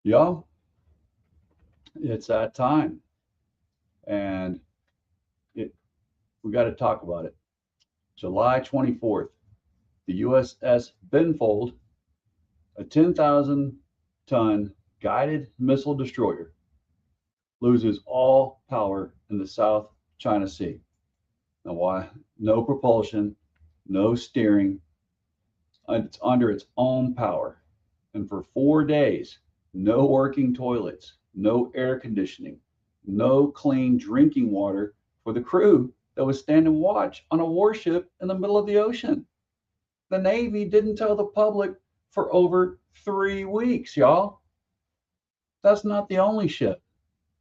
Yo, it's that time, and we got to talk about it. July 24th, the USS Benfold, a 10,000-ton guided missile destroyer, loses all power in the South China Sea. Now, why? No propulsion, no steering. It's under its own power. And for 4 days, no working toilets, no air conditioning, no clean drinking water for the crew that was standing watch on a warship in the middle of the ocean. The Navy didn't tell the public for over 3 weeks, y'all. That's not the only ship.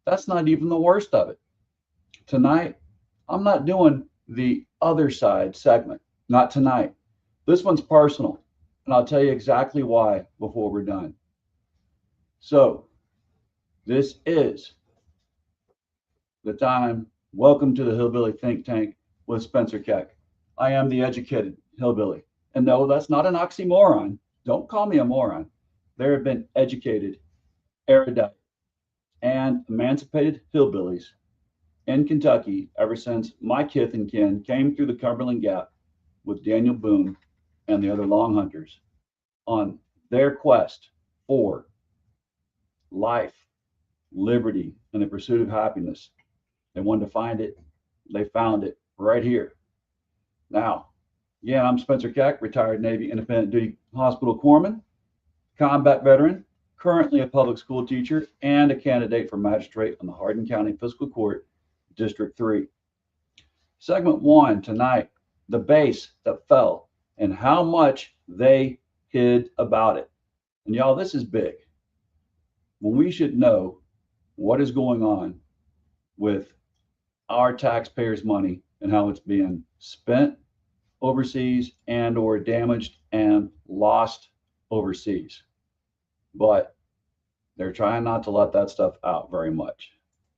That's not even the worst of it. Tonight, I'm not doing the other side segment. Not tonight. This one's personal, and I'll tell you exactly why before we're done. So, this is the time. Welcome to the Hillbilly Think Tank with Spencer Keck. I am the educated hillbilly. And no, that's not an oxymoron. Don't call me a moron. There have been educated, erudite, and emancipated hillbillies in Kentucky ever since my kith and kin came through the Cumberland Gap with Daniel Boone and the other long hunters on their quest for life, liberty, and the pursuit of happiness. They wanted to find it. They found it right here. Now, yeah, I'm Spencer Keck, retired Navy Independent Duty Hospital Corpsman, combat veteran, currently a public school teacher, and a candidate for Magistrate on the Hardin County Fiscal Court, District 3. Segment 1 tonight, the base that fell and how much they hid about it. And y'all, this is big. When we should know what is going on with our taxpayers' money and how it's being spent overseas and or damaged and lost overseas. But they're trying not to let that stuff out very much.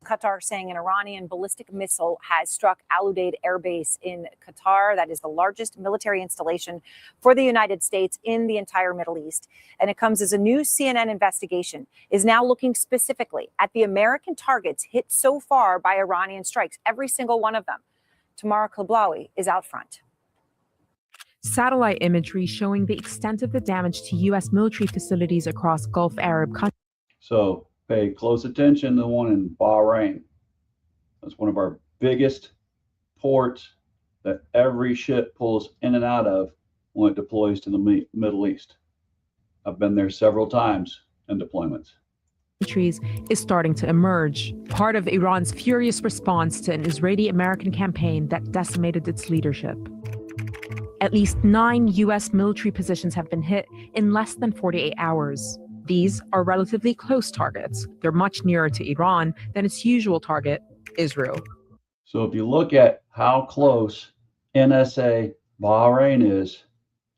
Qatar saying an Iranian ballistic missile has struck Al Udeid Air Base in Qatar. That is the largest military installation for the United States in the entire Middle East. And it comes as a new CNN investigation is now looking specifically at the American targets hit so far by Iranian strikes, every single one of them. Tamara Kalblawi is out front. Satellite imagery showing the extent of the damage to U.S. military facilities across Gulf Arab countries. So pay close attention to the one in Bahrain. That's one of our biggest ports that every ship pulls in and out of when it deploys to the Middle East. I've been there several times in deployments. Is starting to emerge, part of Iran's furious response to an Israeli-American campaign that decimated its leadership. At least 9 U.S. military positions have been hit in less than 48 hours. These are relatively close targets. They're much nearer to Iran than its usual target, Israel. So if you look at how close NSA Bahrain is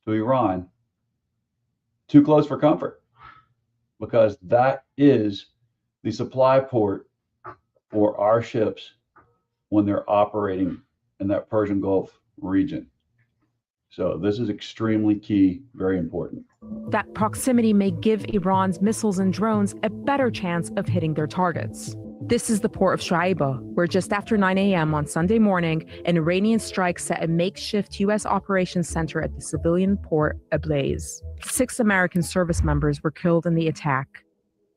to Iran, too close for comfort, because that is the supply port for our ships when they're operating in that Persian Gulf region. So this is extremely key, very important. That proximity may give Iran's missiles and drones a better chance of hitting their targets. This is the port of Shuaiba, where just after 9 a.m. on Sunday morning, an Iranian strike set a makeshift U.S. operations center at the civilian port ablaze. 6 American service members were killed in the attack.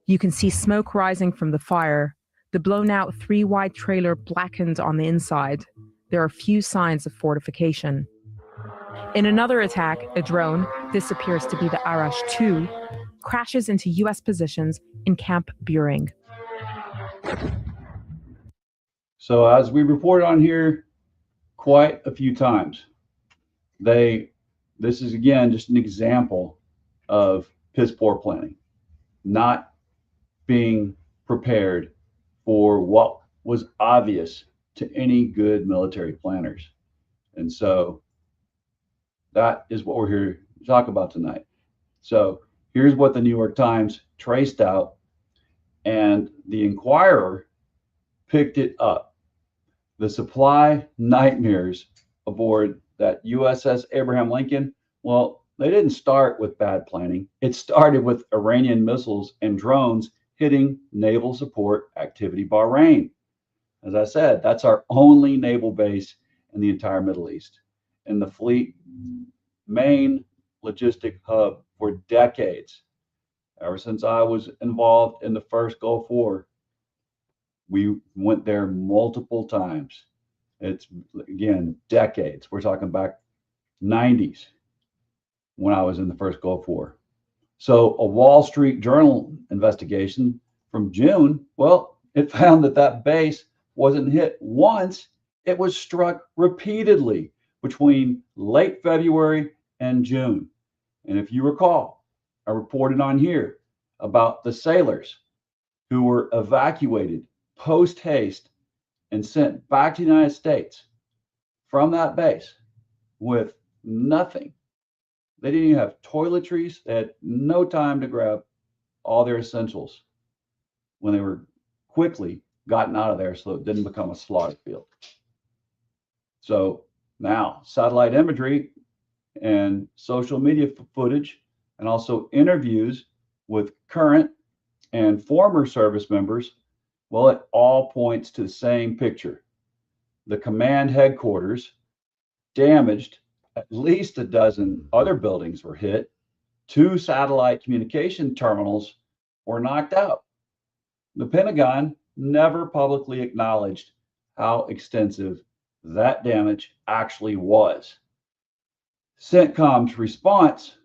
You can see smoke rising from the fire. The blown-out 3-wide trailer blackened on the inside. There are few signs of fortification. In another attack, a drone, this appears to be the Arash 2, crashes into U.S. positions in Camp Buring. So as we reported on here quite a few times, this is again just an example of piss poor planning, not being prepared for what was obvious to any good military planners. And so that is what we're here to talk about tonight. So here's what the New York Times traced out, and the Inquirer picked it up. The supply nightmares aboard that USS Abraham Lincoln, well, they didn't start with bad planning. It started with Iranian missiles and drones hitting naval support activity Bahrain. As I said, that's our only naval base in the entire Middle East, and the fleet main logistic hub for decades. Ever since I was involved in the first Gulf War, we went there multiple times. It's, again, decades. We're talking back 90s when I was in the first Gulf War. So a Wall Street Journal investigation from June, well, it found that that base wasn't hit once, it was struck repeatedly between late February and June. And if you recall, I reported on here about the sailors who were evacuated post haste and sent back to the United States from that base with nothing. They didn't even have toiletries. They had no time to grab all their essentials when they were quickly gotten out of there so it didn't become a slaughter field. So now satellite imagery and social media footage and also interviews with current and former service members, well, it all points to the same picture. The command headquarters damaged, at least a dozen other buildings were hit, 2 satellite communication terminals were knocked out. The Pentagon never publicly acknowledged how extensive that damage actually was. CENTCOM's response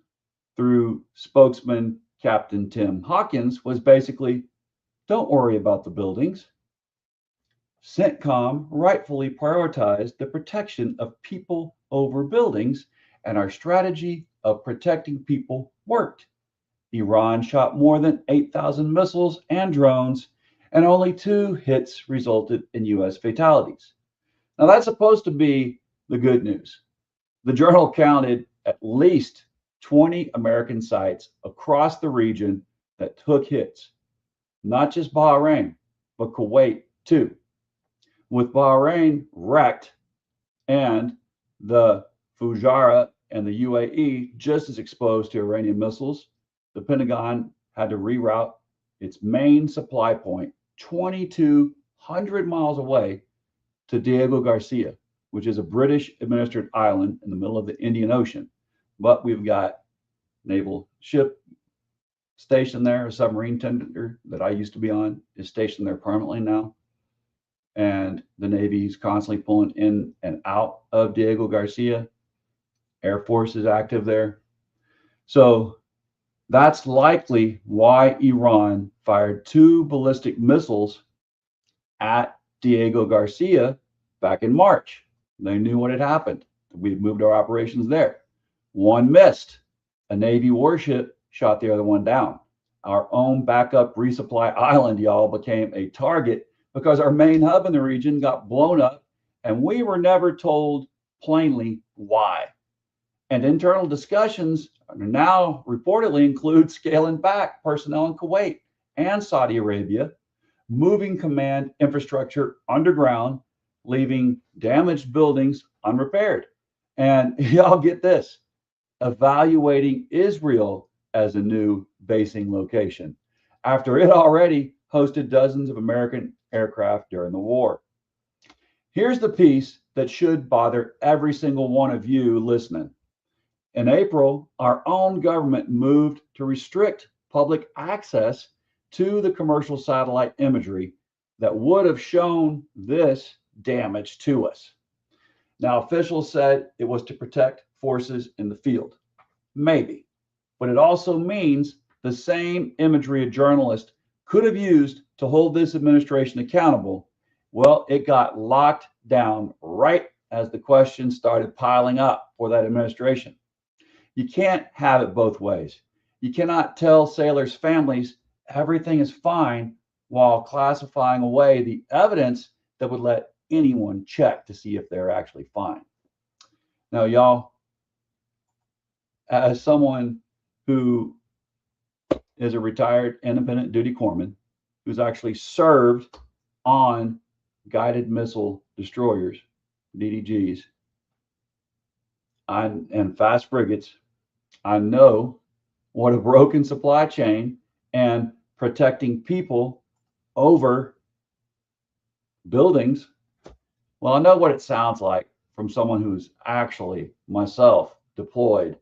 through spokesman Captain Tim Hawkins was basically, don't worry about the buildings. CENTCOM rightfully prioritized the protection of people over buildings, and our strategy of protecting people worked. Iran shot more than 8,000 missiles and drones, and only 2 hits resulted in U.S. fatalities. Now, that's supposed to be the good news. The journal counted at least 20 American sites across the region that took hits, not just Bahrain, but Kuwait too. With Bahrain wrecked and the Fujairah and the UAE just as exposed to Iranian missiles, the Pentagon had to reroute its main supply point 2,200 miles away to Diego Garcia, which is a British administered island in the middle of the Indian Ocean. But we've got naval ship stationed there, a submarine tender that I used to be on is stationed there permanently now. And the Navy is constantly pulling in and out of Diego Garcia. Air Force is active there. So that's likely why Iran fired 2 ballistic missiles at Diego Garcia back in March. They knew what had happened. We had moved our operations there. One missed. A Navy warship shot the other one down. Our own backup resupply island, y'all, became a target because our main hub in the region got blown up, and we were never told plainly why. And internal discussions now reportedly include scaling back personnel in Kuwait and Saudi Arabia, moving command infrastructure underground, leaving damaged buildings unrepaired. And y'all get this, evaluating Israel as a new basing location after it already hosted dozens of American aircraft during the war. Here's the piece that should bother every single one of you listening. In April, our own government moved to restrict public access to the commercial satellite imagery that would have shown this damage to us. Now, officials said it was to protect forces in the field. Maybe, but it also means the same imagery a journalist could have used to hold this administration accountable, well, it got locked down right as the questions started piling up for that administration. You can't have it both ways. You cannot tell sailors' families everything is fine while classifying away the evidence that would let anyone check to see if they're actually fine. Now, y'all, as someone who is a retired independent duty corpsman who's actually served on guided missile destroyers, DDGs, and fast frigates, I know what a broken supply chain and protecting people over buildings. Well, I know what it sounds like from someone who's actually myself deployed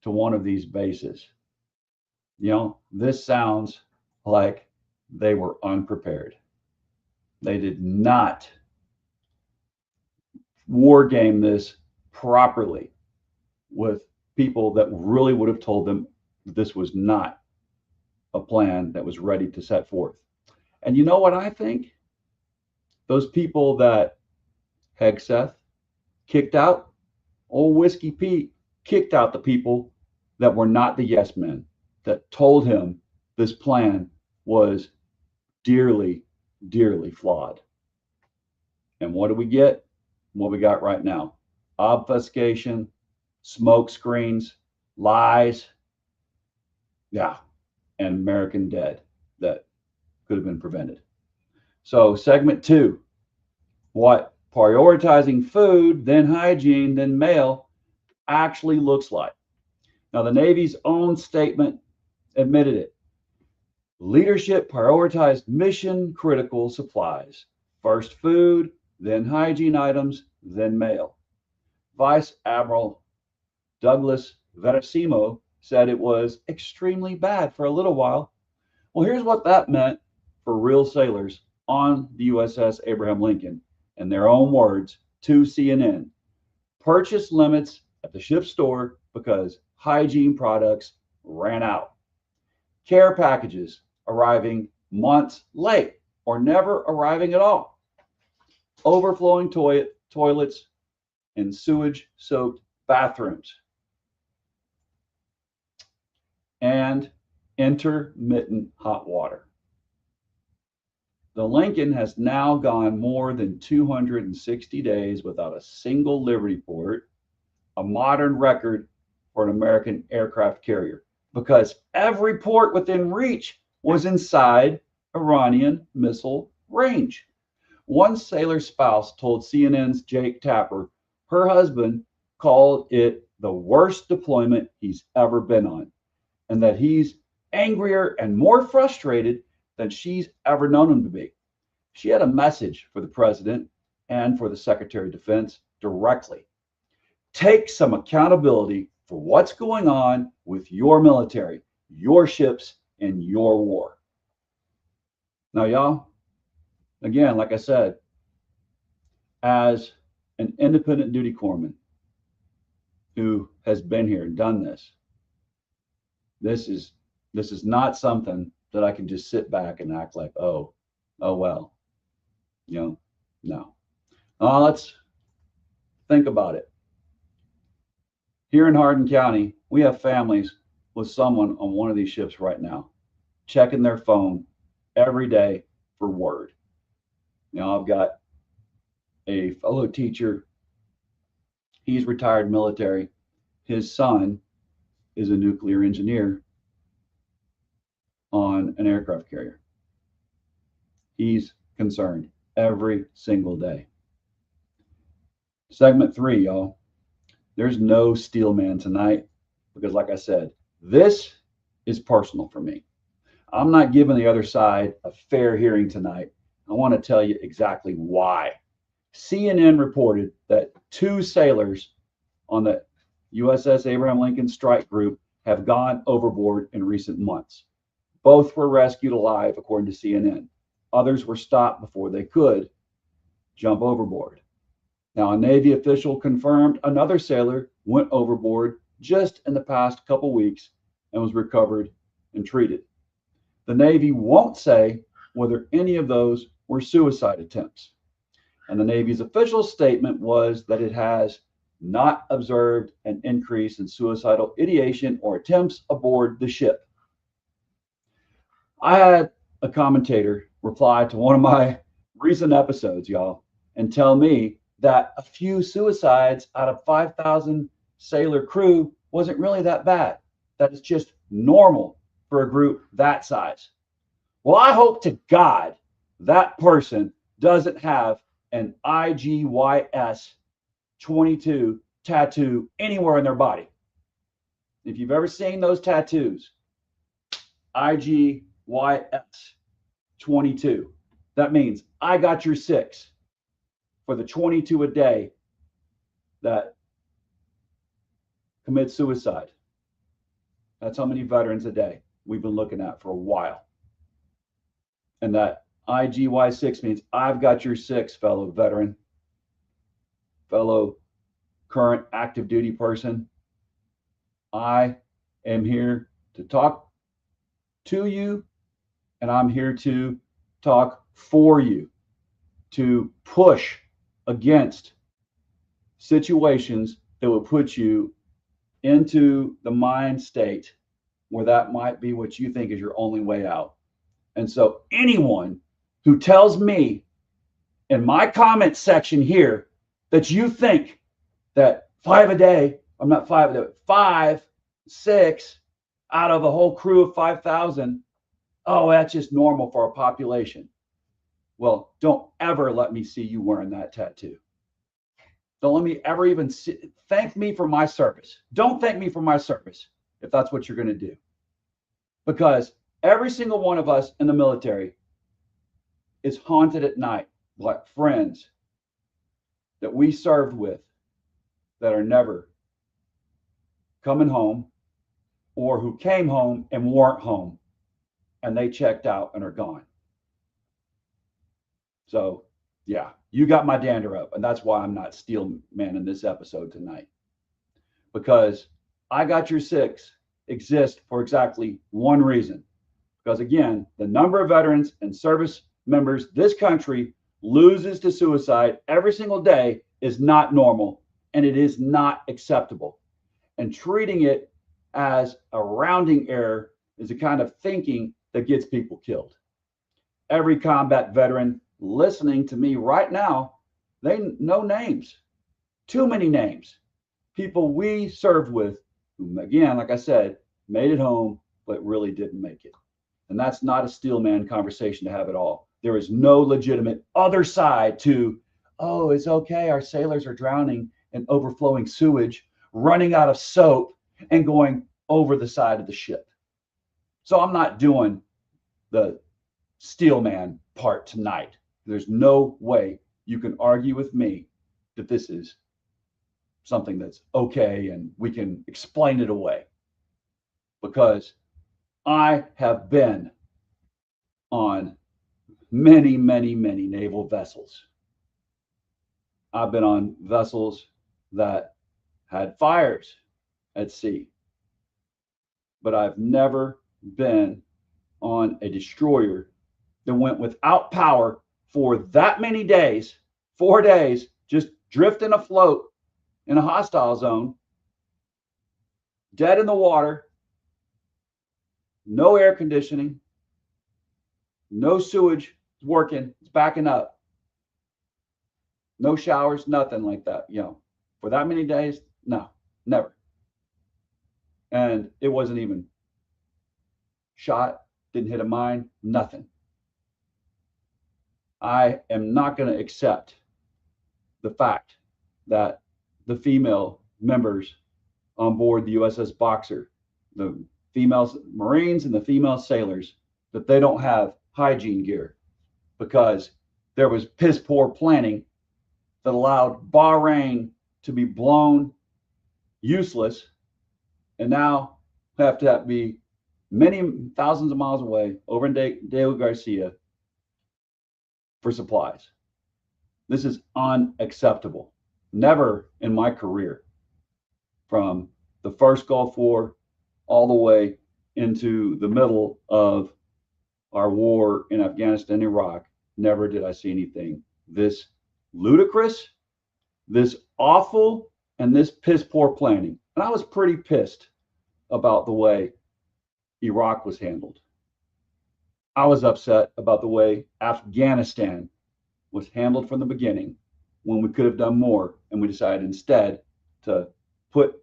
to one of these bases. You know, this sounds like they were unprepared. They did not war game this properly with people that really would have told them this was not a plan that was ready to set forth. And you know what I think? Those people that Hegseth kicked out, old Whiskey Pete kicked out the people that were not the yes men, that told him this plan was dearly, dearly flawed. And what do we get? What we got right now: obfuscation, smoke screens, lies, yeah, and American dead that could have been prevented. So segment 2, what prioritizing food, then hygiene, then mail actually looks like. Now, the Navy's own statement admitted it. Leadership prioritized mission critical supplies. First food, then hygiene items, then mail. Vice Admiral Douglas Verasimo said it was extremely bad for a little while. Well, here's what that meant for real sailors on the USS Abraham Lincoln, in their own words to CNN. Purchase limits at the ship's store because hygiene products ran out. Care packages arriving months late or never arriving at all. Overflowing toilets and sewage-soaked bathrooms. And intermittent hot water. The Lincoln has now gone more than 260 days without a single Liberty port, a modern record for an American aircraft carrier, because every port within reach was inside Iranian missile range. One sailor's spouse told CNN's Jake Tapper her husband called it the worst deployment he's ever been on, and that he's angrier and more frustrated than she's ever known him to be. She had a message for the president and for the Secretary of Defense directly. Take some accountability for what's going on with your military, your ships, and your war. Now, y'all, again, like I said, as an independent duty corpsman who has been here and done this, this is not something that I can just sit back and act like, oh well, you know, no. Let's think about it. Here in Hardin County, we have families with someone on one of these ships right now, checking their phone every day for word. You know, I've got a fellow teacher. He's retired military. His son is a nuclear engineer on an aircraft carrier. He's concerned every single day. Segment 3, y'all. There's no steel man tonight because, like I said, this is personal for me. I'm not giving the other side a fair hearing tonight. I want to tell you exactly why. CNN reported that 2 sailors on the USS Abraham Lincoln strike group have gone overboard in recent months. Both were rescued alive, according to CNN. Others were stopped before they could jump overboard. Now, a Navy official confirmed another sailor went overboard just in the past couple weeks and was recovered and treated. The Navy won't say whether any of those were suicide attempts. And the Navy's official statement was that it has not observed an increase in suicidal ideation or attempts aboard the ship. I had a commentator reply to one of my recent episodes, y'all, and tell me that a few suicides out of 5,000 sailor crew wasn't really that bad, that it's just normal for a group that size. Well, I hope to God that person doesn't have an IGYS 22 tattoo anywhere in their body. If you've ever seen those tattoos, IGYS YS22. That means I got your 6 for the 22 a day that commit suicide. That's how many veterans a day we've been looking at for a while. And that IGY6 means I've got your 6, fellow veteran, fellow current active duty person. I am here to talk to you, and I'm here to talk for you, to push against situations that will put you into the mind state where that might be what you think is your only way out. And so anyone who tells me in my comment section here that you think that 5 a day, I'm not 5 a day, 5, 6 out of a whole crew of 5,000, oh, that's just normal for our population. Well, don't ever let me see you wearing that tattoo. Don't let me ever even thank me for my service. Don't thank me for my service if that's what you're going to do. Because every single one of us in the military is haunted at night by friends that we served with that are never coming home, or who came home and weren't home and they checked out and are gone. So yeah, you got my dander up, and that's why I'm not steel man in this episode tonight, because I got your 6 exist for exactly one reason. Because again, the number of veterans and service members this country loses to suicide every single day is not normal, and it is not acceptable. And treating it as a rounding error is the kind of thinking that gets people killed. Every combat veteran listening to me right now, they know names, too many names, people we served with, who, again, like I said, made it home, but really didn't make it. And that's not a steel man conversation to have at all. There is no legitimate other side to, oh, it's okay, our sailors are drowning in overflowing sewage, running out of soap, and going over the side of the ship. So I'm not doing the steel man part tonight. There's no way you can argue with me that this is something that's okay and we can explain it away, because I have been on many, many, many naval vessels. I've been on vessels that had fires at sea, but I've never been on a destroyer that went without power for that many days, 4 days, just drifting afloat in a hostile zone, dead in the water, no air conditioning, no sewage working, it's backing up, no showers, nothing like that, for that many days. No, never. And it wasn't even shot, didn't hit a mine, nothing. I am not going to accept the fact that the female members on board the USS Boxer, the female Marines and the female sailors, that they don't have hygiene gear, because there was piss poor planning that allowed Bahrain to be blown useless, and now have to be many thousands of miles away over in Diego Garcia for supplies. This is unacceptable. Never in my career, from the first Gulf War all the way into the middle of our war in Afghanistan and Iraq, never did I see anything this ludicrous, this awful, and this piss poor planning. And I was pretty pissed about the way Iraq was handled. I was upset about the way Afghanistan was handled from the beginning, when we could have done more, and we decided instead to put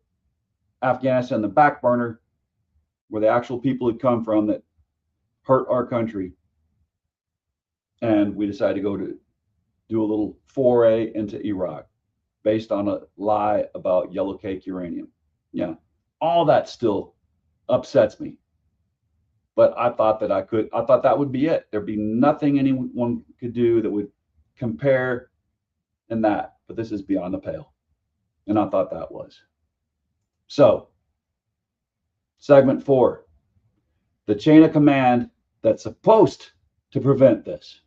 Afghanistan on the back burner, where the actual people had come from that hurt our country. And we decided to go to do a little foray into Iraq based on a lie about yellow cake uranium. Yeah, all that still upsets me. But I thought that would be it. There'd be nothing anyone could do that would compare in that. But this is beyond the pale. And I thought that was. So, segment 4, the chain of command that's supposed to prevent this.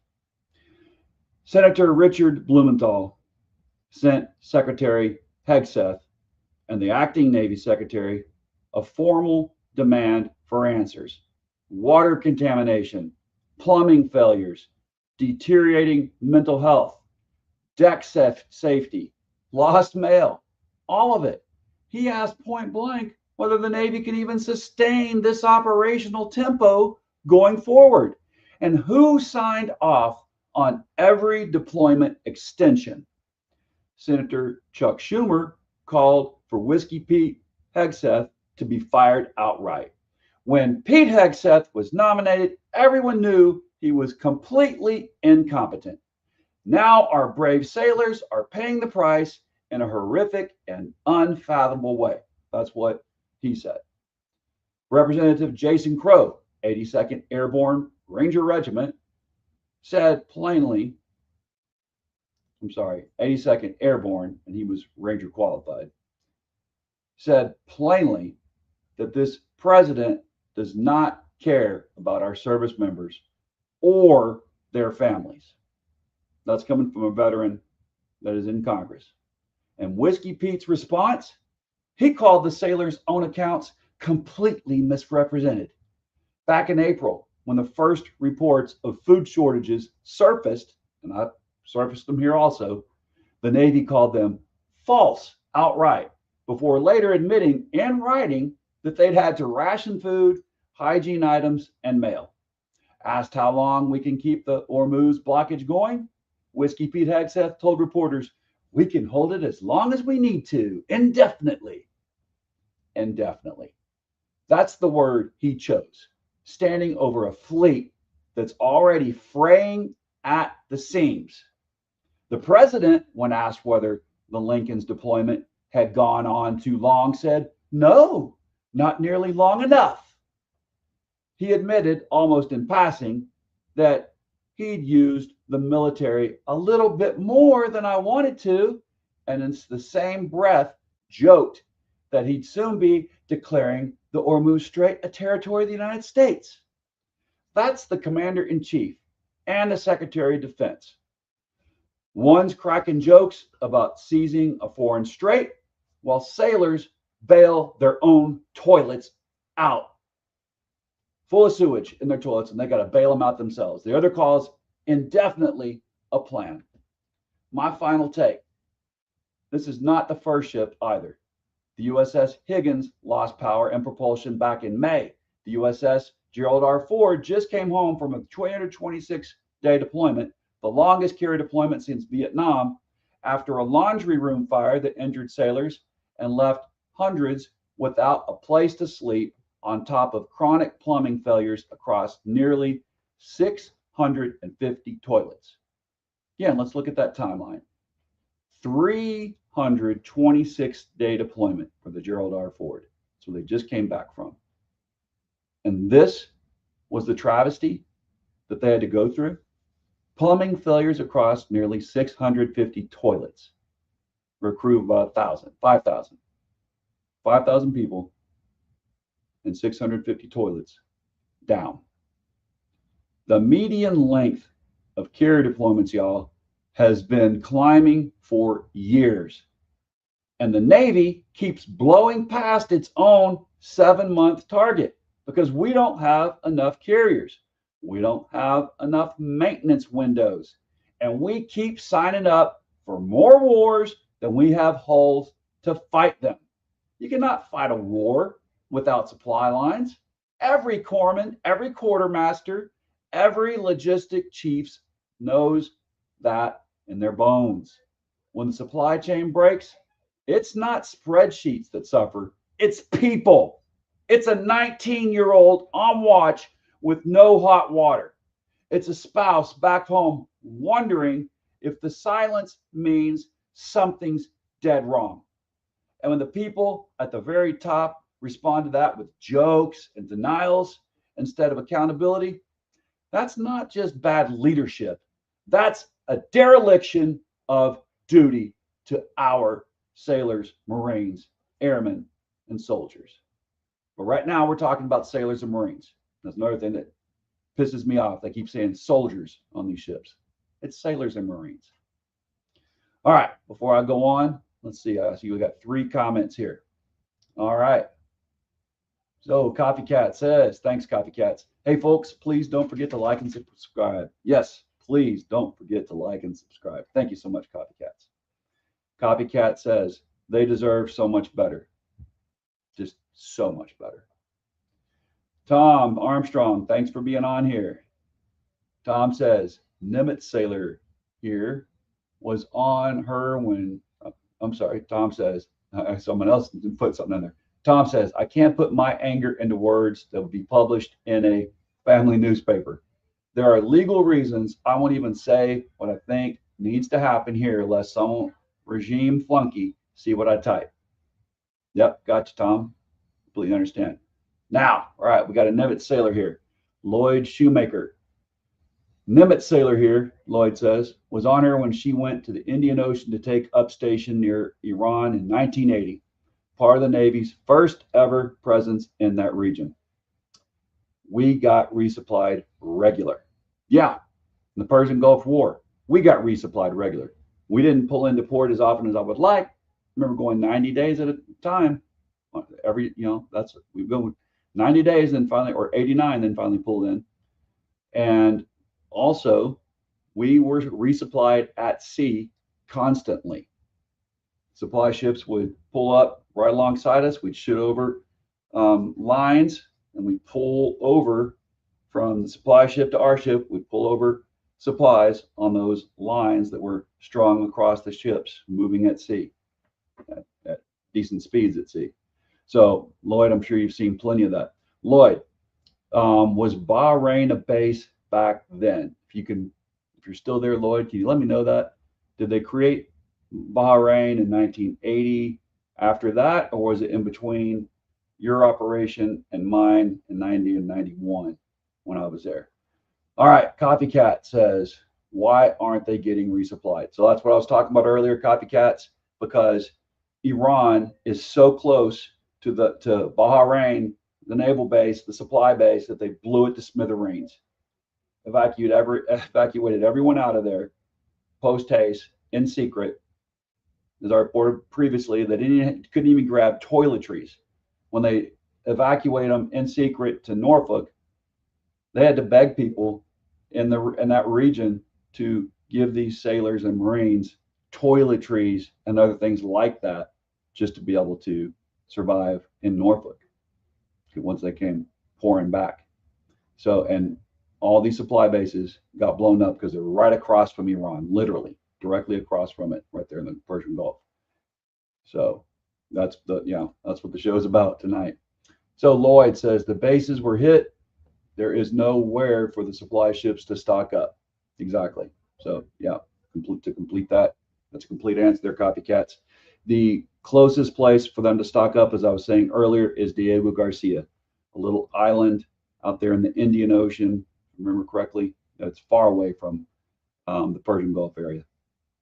Senator Richard Blumenthal sent Secretary Hegseth and the acting Navy Secretary a formal demand for answers. Water contamination, plumbing failures, deteriorating mental health, deck safety, lost mail, all of it. He asked point blank whether the Navy can even sustain this operational tempo going forward, and who signed off on every deployment extension. Senator Chuck Schumer called for Whiskey Pete Hegseth to be fired outright. When Pete Hegseth was nominated, everyone knew he was completely incompetent. Now our brave sailors are paying the price in a horrific and unfathomable way. That's what he said. Representative Jason Crow, 82nd Airborne Ranger Regiment, said plainly, 82nd Airborne, and he was Ranger qualified, said plainly that this president does not care about our service members or their families. That's coming from a veteran that is in Congress. And Whiskey Pete's response, he called the sailors' own accounts completely misrepresented. Back in April, when the first reports of food shortages surfaced, and I surfaced them here also, the Navy called them false outright, before later admitting in writing that they'd had to ration food, hygiene items, and mail. Asked how long we can keep the Hormuz blockage going, Whiskey Pete Hegseth told reporters, "We can hold it as long as we need to, indefinitely." Indefinitely. That's the word he chose, standing over a fleet that's already fraying at the seams. The president, when asked whether the Lincoln's deployment had gone on too long, said, "No, not nearly long enough." He admitted, almost in passing, that he'd used the military a little bit more than I wanted to, and in the same breath joked that he'd soon be declaring the Hormuz Strait a territory of the United States. That's the commander-in-chief and the Secretary of Defense. One's cracking jokes about seizing a foreign strait, while sailors bail their own toilets out, full of sewage in their toilets, and they got to bail them out themselves. The other calls indefinitely a plan. My final take. This is not the first ship either. The USS Higgins lost power and propulsion back in May. The USS Gerald R. Ford just came home from a 226-day deployment, the longest carrier deployment since Vietnam, after a laundry room fire that injured sailors and left hundreds without a place to sleep, on top of chronic plumbing failures across nearly 650 toilets. Again, let's look at that timeline. 326-day deployment for the Gerald R. Ford. So they just came back from. And this was the travesty that they had to go through. Plumbing failures across nearly 650 toilets for a crew of about 5,000 people and 650 toilets down. The median length of carrier deployments, y'all, has been climbing for years. And the Navy keeps blowing past its own 7-month target because we don't have enough carriers. We don't have enough maintenance windows. And we keep signing up for more wars than we have hulls to fight them. You cannot fight a war without supply lines. Every corpsman, every quartermaster, every logistic chief knows that in their bones. When the supply chain breaks, it's not spreadsheets that suffer, it's people. It's a 19-year-old on watch with no hot water. It's a spouse back home wondering if the silence means something's dead wrong. And when the people at the very top respond to that with jokes and denials, instead of accountability, that's not just bad leadership. That's a dereliction of duty to our sailors, Marines, airmen, and soldiers. But right now we're talking about sailors and Marines. That's another thing that pisses me off. They keep saying soldiers on these ships. It's sailors and Marines. All right, before I go on, let's see. I see we got 3 comments here. All right. So Copycat says, thanks, Copycats. Hey, folks, please don't forget to like and subscribe. Yes, please don't forget to like and subscribe. Thank you so much, Copycats. Copycat says, they deserve so much better. Just so much better. Tom Armstrong, thanks for being on here. Tom says, Nimitz sailor here was on her when, I'm sorry, Tom says, someone else put something in there. Tom says, I can't put my anger into words that would be published in a family newspaper. There are legal reasons I won't even say what I think needs to happen here, lest some regime flunky see what I type. Yep, gotcha, Tom. Completely understand. Now, all right, we got a Nimitz sailor here. Lloyd Shoemaker. Nimitz sailor here, Lloyd says, was on her when she went to the Indian Ocean to take up station near Iran in 1980. Part of the Navy's first ever presence in that region. We got resupplied regular. Yeah, in the Persian Gulf War, we got resupplied regular. We didn't pull into port as often as I would like. I remember going 90 days at a time. That's we go 90 days, then finally, or 89, then finally pulled in. And also, we were resupplied at sea constantly. Supply ships would pull up right alongside us. We'd shoot over lines, and we'd pull over from the supply ship to our ship. We'd pull over supplies on those lines that were strung across the ships, moving at sea, at decent speeds at sea. So, Lloyd, I'm sure you've seen plenty of that. Lloyd, was Bahrain a base back then? If you're still there, Lloyd, can you let me know that? Did they create Bahrain in 1980 after that, or was it in between your operation and mine in 90 and 91 when I was there? All right, Copycat says, why aren't they getting resupplied? So that's what I was talking about earlier, Copycats, because Iran is so close to Bahrain, the naval base, the supply base, that they blew it to smithereens. Evacuated everyone out of there post haste in secret. As I reported previously, they couldn't even grab toiletries. When they evacuate them in secret to Norfolk, they had to beg people in that region to give these sailors and Marines toiletries and other things like that, just to be able to survive in Norfolk once they came pouring back. So, and all these supply bases got blown up because they're right across from Iran, literally directly across from it, right there in the Persian Gulf. So that's what the show is about tonight. So Lloyd says the bases were hit. There is nowhere for the supply ships to stock up. Exactly. So yeah, to complete that, that's a complete answer there, Copycats. The closest place for them to stock up, as I was saying earlier, is Diego Garcia, a little island out there in the Indian Ocean. If I remember correctly, that's far away from the Persian Gulf area.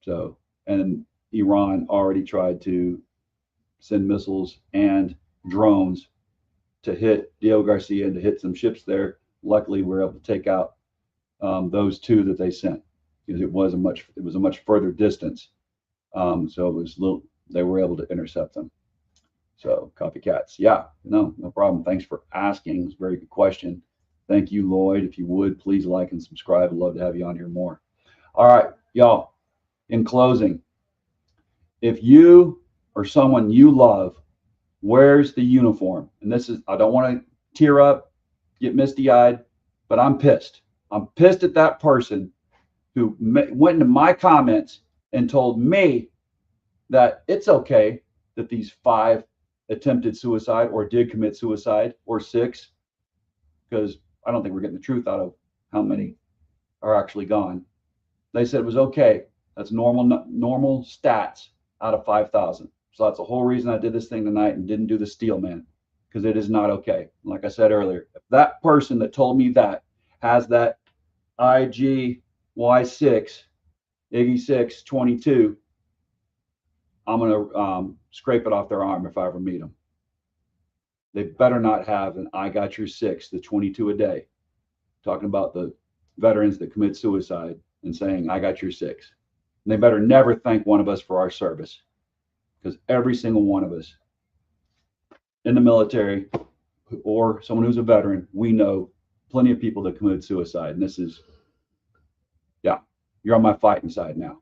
So, and Iran already tried to send missiles and drones to hit Diego Garcia and to hit some ships there. Luckily, we were able to take out those 2 that they sent, because it was a much further distance. So it was they were able to intercept them. So Copycats, yeah, no problem. Thanks for asking. It's a very good question. Thank you, Lloyd. If you would, please like and subscribe. I'd love to have you on here more. All right, y'all, in closing, if you or someone you love wears the uniform, and this is, I don't want to tear up, get misty-eyed, but I'm pissed. I'm pissed at that person who went into my comments and told me that it's okay that these 5 attempted suicide or did commit suicide, or 6, because I don't think we're getting the truth out of how many are actually gone. They said it was okay. That's normal stats out of 5,000. So that's the whole reason I did this thing tonight and didn't do the steel man. because it is not okay. Like I said earlier, if that person that told me that has that IGY6, Iggy 622, I'm going to scrape it off their arm if I ever meet them. They better not have an I got your 6, the 22 a day, talking about the veterans that commit suicide and saying, I got your 6. And they better never thank one of us for our service, because every single one of us in the military or someone who's a veteran, we know plenty of people that committed suicide. And this is, yeah, you're on my fighting side now.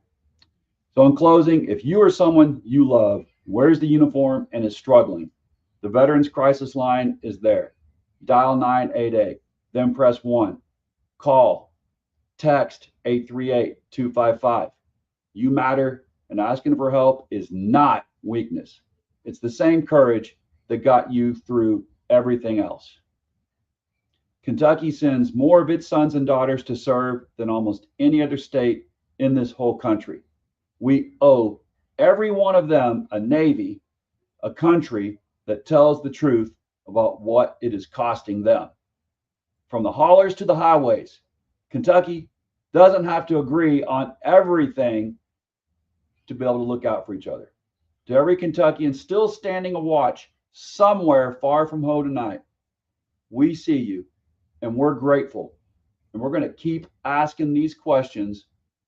So in closing, if you or someone you love wears the uniform and is struggling, the Veterans Crisis Line is there. Dial 988, then press 1. Call, text 838-255. You matter, and asking for help is not weakness. It's the same courage that got you through everything else. Kentucky sends more of its sons and daughters to serve than almost any other state in this whole country. We owe every one of them a Navy, a country that tells the truth about what it is costing them. From the haulers to the highways, Kentucky doesn't have to agree on everything to be able to look out for each other. To every Kentuckian still standing a watch somewhere far from home tonight, we see you and we're grateful. And we're going to keep asking these questions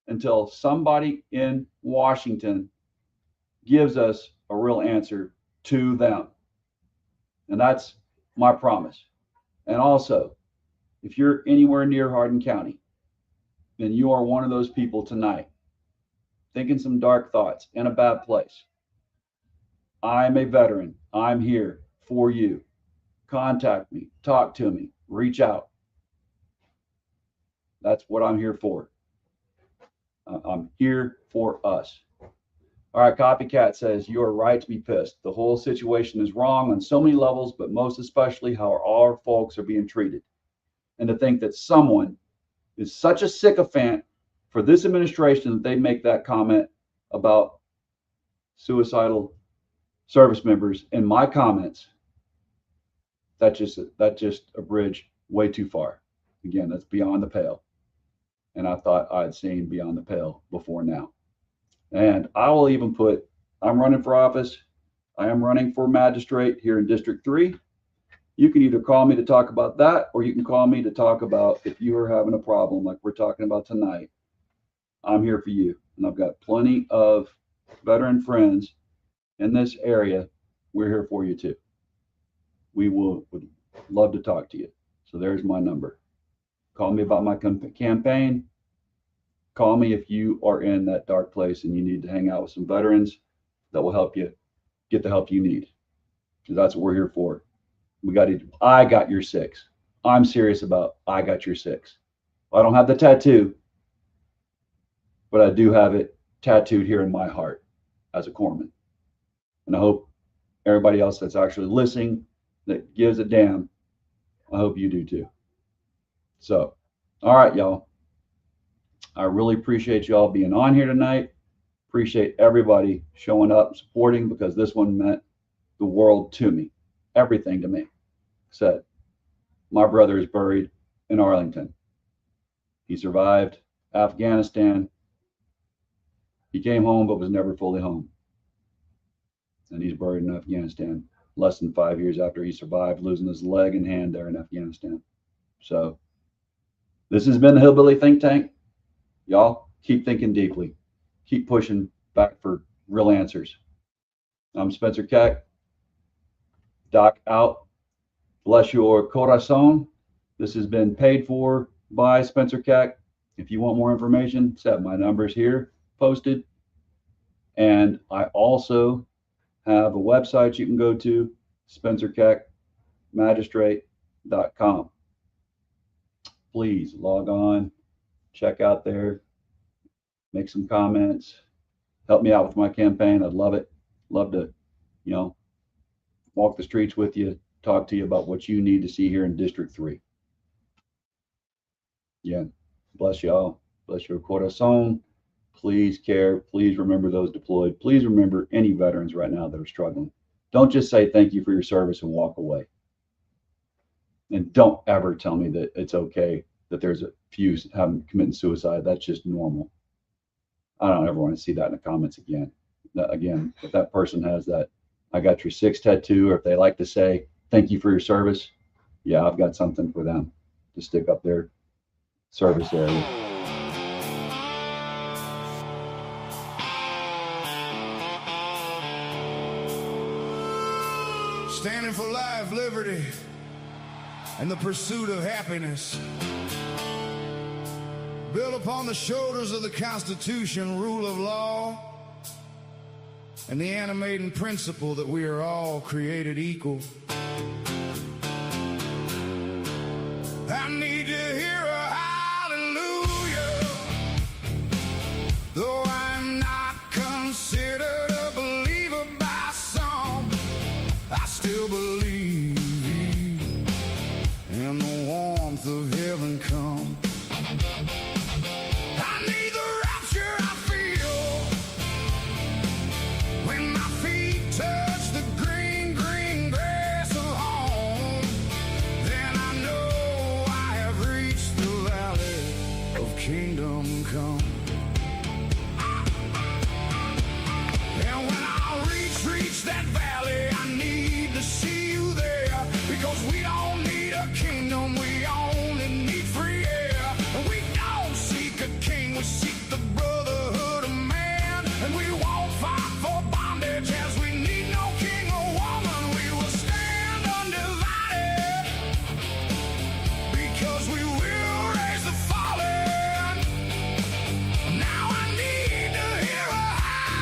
until somebody in Washington gives us a real answer to them. And that's my promise. And also, if you're anywhere near Hardin County, then you are one of those people tonight thinking some dark thoughts in a bad place. I'm a veteran. I'm here for you. Contact me, talk to me, reach out. That's what I'm here for. I'm here for us. All right, Copycat says, you are right to be pissed. The whole situation is wrong on so many levels, but most especially how our folks are being treated. And to think that someone is such a sycophant for this administration that they make that comment about suicidal service members in my comments, that just a bridge way too far. Again, that's beyond the pale. And I thought I'd seen beyond the pale before now. And I will even put, I'm running for office. I am running for magistrate here in District 3. You can either call me to talk about that, or you can call me to talk about if you are having a problem like we're talking about tonight. I'm here for you. And I've got plenty of veteran friends in this area. We're here for you too. We would love to talk to you. So there's my number. Call me about my campaign. Call me if you are in that dark place and you need to hang out with some veterans that will help you get the help you need. Because that's what we're here for. I got your 6. I'm serious about I got your 6. I don't have the tattoo, but I do have it tattooed here in my heart as a corpsman. And I hope everybody else that's actually listening that gives a damn, I hope you do too. So, all right, y'all. I really appreciate y'all being on here tonight. Appreciate everybody showing up, supporting, because this one meant the world to me. Everything to me. Said, my brother is buried in Arlington. He survived Afghanistan. He came home, but was never fully home. And he's buried in Afghanistan less than 5 years after he survived, losing his leg and hand there in Afghanistan. So this has been the Hillbilly Think Tank. Y'all keep thinking deeply. Keep pushing back for real answers. I'm Spencer Keck. Doc out. Bless your corazon. This has been paid for by Spencer Keck. If you want more information, set my numbers here posted. And I also have a website you can go to, SpencerKeckMagistrate.com. Please log on, check out there, make some comments, help me out with my campaign. I'd love it. Love to, walk the streets with you, talk to you about what you need to see here in District 3. Yeah, bless y'all. Bless your corazon. Please care. Please remember those deployed. Please remember any veterans right now that are struggling. Don't just say thank you for your service and walk away. And don't ever tell me that it's okay that there's a few committing suicide. That's just normal. I don't ever want to see that in the comments again. Again, if that person has that "I got your six" tattoo, or if they like to say thank you for your service, yeah, I've got something for them to stick up their service area. Standing for life, liberty, and the pursuit of happiness. Built upon the shoulders of the Constitution, rule of law, and the animating principle that we are all created equal. I need to hear a hallelujah, though I'm not considered a believer by some. I still believe in the warmth of heaven come. I need the rapture I feel when my feet touch the green, green grass of home. Then I know I have reached the valley of kingdom come.